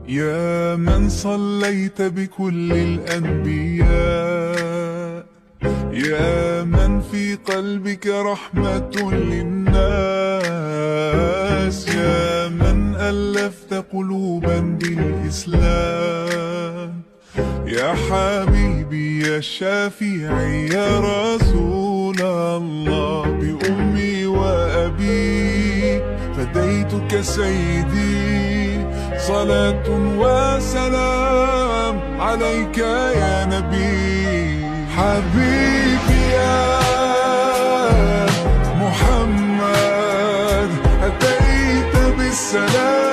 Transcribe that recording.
يا من صليت بكل الأنبياء، يا من في قلبك رحمة للناس، يا من ألفت قلوبا بالإسلام، يا حبيبي يا شافعي يا رسول الله، بأمي وأبي فديتك سيدي، صلاة وسلام عليك يا نبي. حبيبي يا محمد أتيت بالسلام،